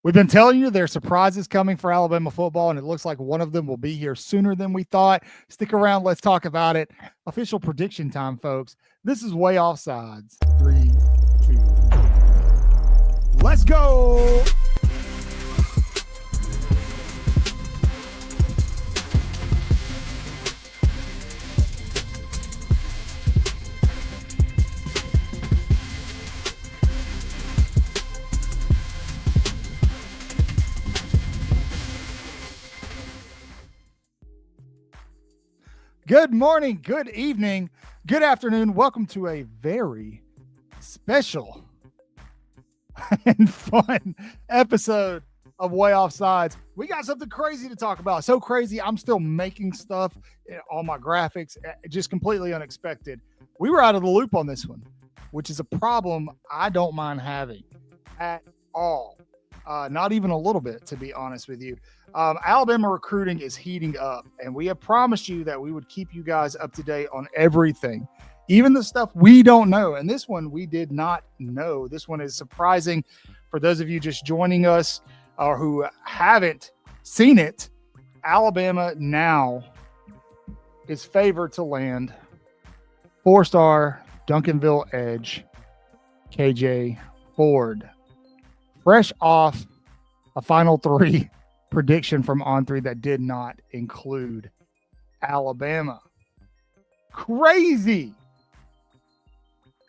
We've been telling you there's surprises coming for Alabama football, and it looks like one of them will be here sooner than we thought. Stick around. Let's talk about it. Official prediction time, folks. This is Way Offsides. 3, 2, let's go. Good morning, good evening, good afternoon. Welcome to a very special and fun episode of Way Offsides. We got something crazy to talk about. So crazy, I'm still making stuff on my graphics, just completely unexpected. We were out of the loop on this one, which is a problem I don't mind having at all. Not even a little bit, to be honest with you. Alabama recruiting is heating up, and we have promised you that we would keep you guys up to date on everything, even the stuff we don't know. And this one we did not know. This one is surprising for those of you just joining us or who haven't seen it. Alabama now is favored to land 4-star Duncanville edge KJ Ford, fresh off a Final Three prediction from On3 that did not include Alabama. Crazy.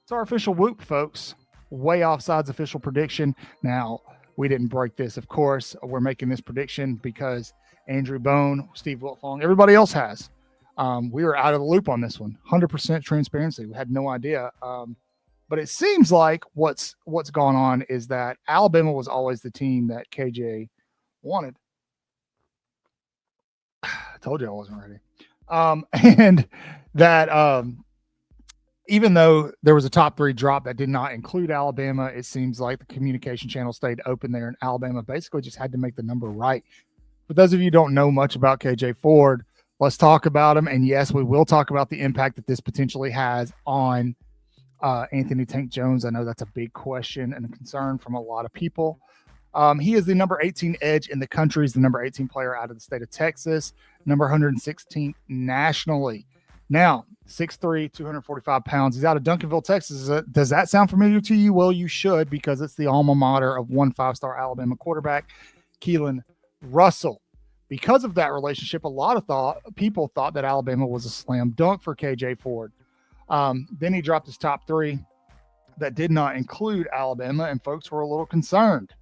It's our official whoop, folks. Way Offsides official prediction. Now, we didn't break this, of course. We're making this prediction because Andrew Bone, Steve Wiltfong, everybody else has. We were out of the loop on this one. 100% transparency. We had no idea. But it seems like what's gone on is that Alabama was always the team that KJ wanted. I told you I wasn't ready. And that even though there was a top 3 drop that did not include Alabama, it seems like the communication channel stayed open there, and Alabama basically just had to make the number right. For those of you who don't know much about KJ Ford, let's talk about him. And yes, we will talk about the impact that this potentially has on Anthony Tank Jones. I know that's a big question and a concern from a lot of people. He is the number 18 edge in the country. He's the number 18 player out of the state of Texas, number 116 nationally. Now, 6'3", 245 pounds. He's out of Duncanville, Texas. Does that sound familiar to you? Well, you should, because it's the alma mater of one 5-star Alabama quarterback, Keelan Russell. Because of that relationship, a lot of people thought that Alabama was a slam dunk for KJ Ford. Then he dropped his top 3 that did not include Alabama, and folks were a little concerned.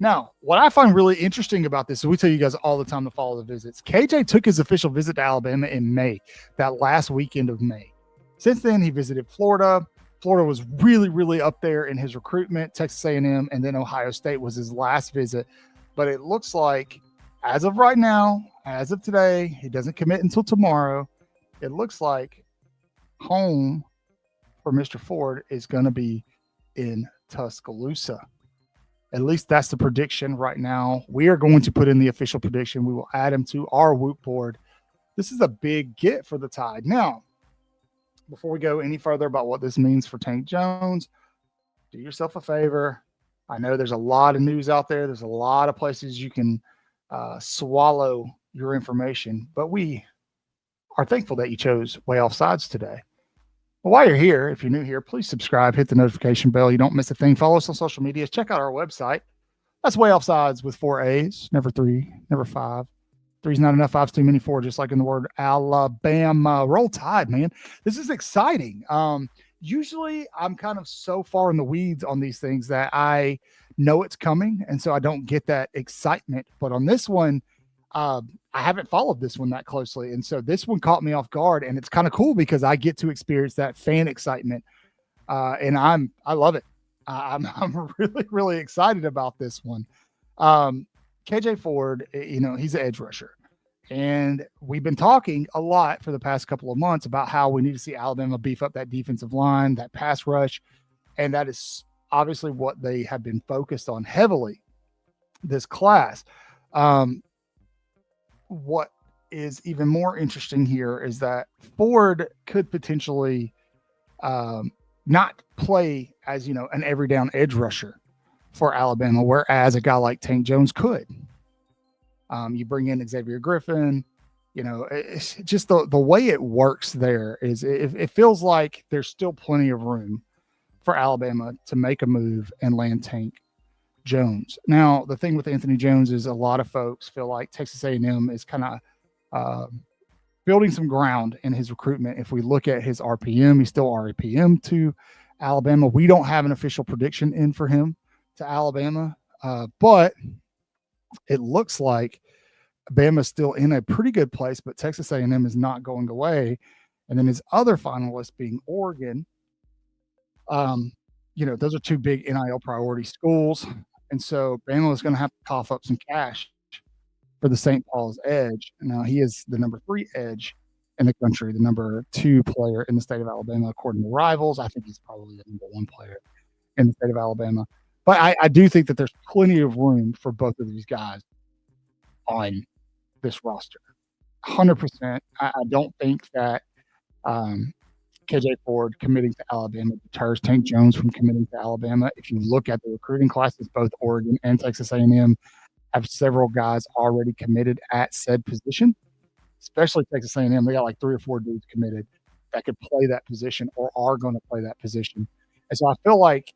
Now, what I find really interesting about this, so we tell you guys all the time to follow the visits. KJ took his official visit to Alabama in May, that last weekend of May. Since then, he visited Florida. Florida was really, really up there in his recruitment. Texas A&M, and then Ohio State was his last visit. But it looks like, as of right now, as of today, he doesn't commit until tomorrow. It looks like home for Mr. Ford is going to be in Tuscaloosa. At least that's the prediction right now. We are going to put in the official prediction. We will add him to our Whoop board. This is a big get for the Tide. Now, before we go any further about what this means for Tank Jones, do yourself a favor. I know there's a lot of news out there. There's a lot of places you can swallow your information, but we are thankful that you chose Way Offsides today. Well, while you're here, if you're new here, please subscribe, hit the notification bell. You don't miss a thing. Follow us on social media. Check out our website. That's Way Offsides with 4 A's, never 3, never 5. 3's not enough, 5's too many, 4, just like in the word Alabama. Roll Tide, man. This is exciting. Usually I'm kind of so far in the weeds on these things that I know it's coming, and so I don't get that excitement. But on this one, I haven't followed this one that closely. And so this one caught me off guard, and it's kind of cool because I get to experience that fan excitement. And I love it. I'm really, really excited about this one. KJ Ford, he's an edge rusher. And we've been talking a lot for the past couple of months about how we need to see Alabama beef up that defensive line, that pass rush. And that is obviously what they have been focused on heavily this class. What is even more interesting here is that Ford could potentially not play as, an every down edge rusher. for Alabama, whereas a guy like Tank Jones could. You bring in Xavier Griffin. It's just the way it works there is it feels like there's still plenty of room for Alabama to make a move and land Tank Jones. Now, the thing with Anthony Jones is a lot of folks feel like Texas A&M is kind of building some ground in his recruitment. If we look at his RPM, he's still RPM to Alabama. We don't have an official prediction in for him to Alabama, but it looks like Bama's still in a pretty good place, but Texas A&M is not going away. And then his other finalists being Oregon. Those are two big NIL priority schools. And so Bama is going to have to cough up some cash for the St. Paul's edge. Now, he is the number 3 edge in the country, the number 2 player in the state of Alabama, according to Rivals. I think he's probably the number 1 player in the state of Alabama. But I do think that there's plenty of room for both of these guys on this roster. 100%. I don't think that KJ Ford committing to Alabama deters Tank Jones from committing to Alabama. If you look at the recruiting classes, both Oregon and Texas A&M have several guys already committed at said position, especially Texas A&M. They got like 3 or 4 dudes committed that could play that position or are going to play that position. And so I feel like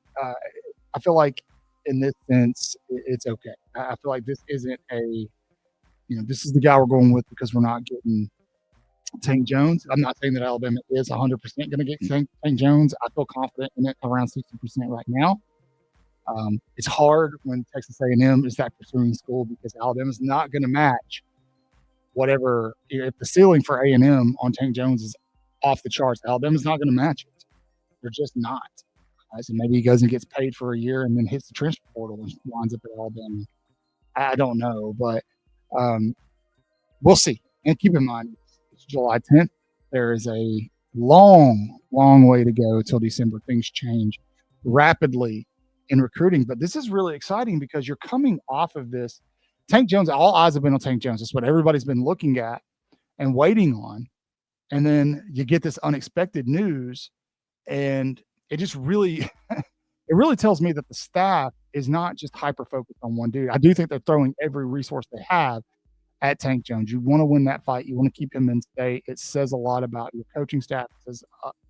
in this sense, it's okay. I feel like this isn't this is the guy we're going with because we're not getting Tank Jones. I'm not saying that Alabama is 100% going to get Tank Jones. I feel confident in it around 60% right now. It's hard when Texas A&M is that pursuing school because Alabama's not going to match whatever. If the ceiling for A&M on Tank Jones is off the charts, Alabama's not going to match it. They're just not. So maybe he goes and gets paid for a year and then hits the transfer portal and winds up at Alabama. I don't know, but we'll see. And keep in mind, it's July 10th. There is a long, long way to go till December. Things change rapidly in recruiting, but this is really exciting because you're coming off of this. Tank Jones, all eyes have been on Tank Jones. That's what everybody's been looking at and waiting on. And then you get this unexpected news, and it just really it really tells me that the staff is not just hyper focused on one dude. I do think they're throwing every resource they have at Tank Jones. You want to win that fight. You want to keep him in state. It says a lot about your coaching staff. It says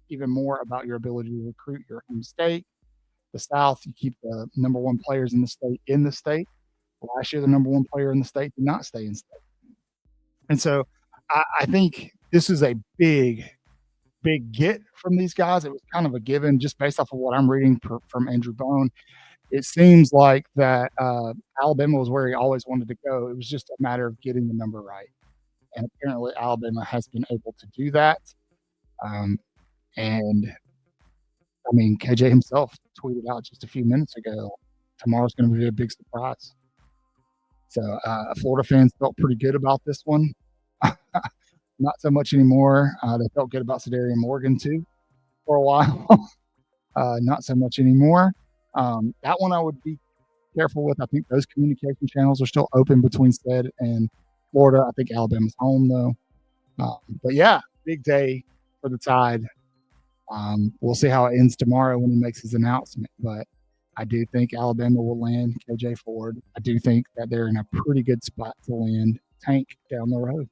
even more about your ability to recruit your home state. The South, you keep the number 1 players in the state. Last year, the number 1 player in the state did not stay in state. And so I think this is a big get from these guys. It was kind of a given just based off of what I'm reading from Andrew Bone. It seems like that Alabama was where he always wanted to go. It was just a matter of getting the number right. And apparently Alabama has been able to do that. And I mean, KJ himself tweeted out just a few minutes ago, tomorrow's going to be a big surprise. So Florida fans felt pretty good about this one. Not so much anymore. They felt good about Cedarian Morgan too for a while. Not so much anymore. That one I would be careful with. I think those communication channels are still open between SED and Florida. I think Alabama's home though. But yeah, big day for the Tide. We'll see how it ends tomorrow when he makes his announcement. But I do think Alabama will land KJ Ford. I do think that they're in a pretty good spot to land Tank down the road.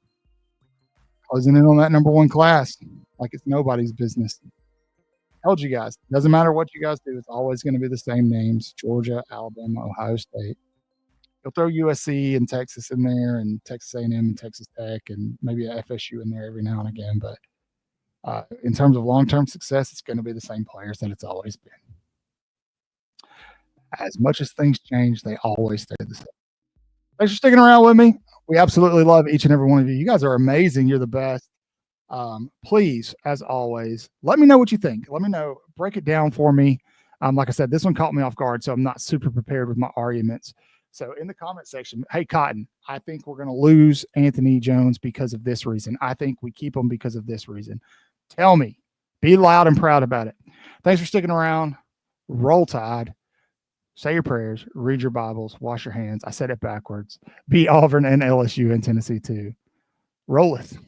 Closing in on that number 1 class like it's nobody's business. Told you guys, doesn't matter what you guys do, it's always going to be the same names: Georgia, Alabama, Ohio State. You'll throw USC and Texas in there, and Texas A&M and Texas Tech, and maybe a FSU in there every now and again. But in terms of long-term success, it's going to be the same players that it's always been. As much as things change, they always stay the same. Thanks for sticking around with me. We absolutely love each and every one of you. You guys are amazing. You're the best. Please, as always, let me know what you think. Let me know. Break it down for me. Like I said, this one caught me off guard, so I'm not super prepared with my arguments. So in the comment section, hey, Cotton, I think we're going to lose Anthony Jones because of this reason. I think we keep him because of this reason. Tell me. Be loud and proud about it. Thanks for sticking around. Roll Tide. Say your prayers. Read your Bibles. Wash your hands. I said it backwards. Beat Auburn and LSU and Tennessee too. Rolleth.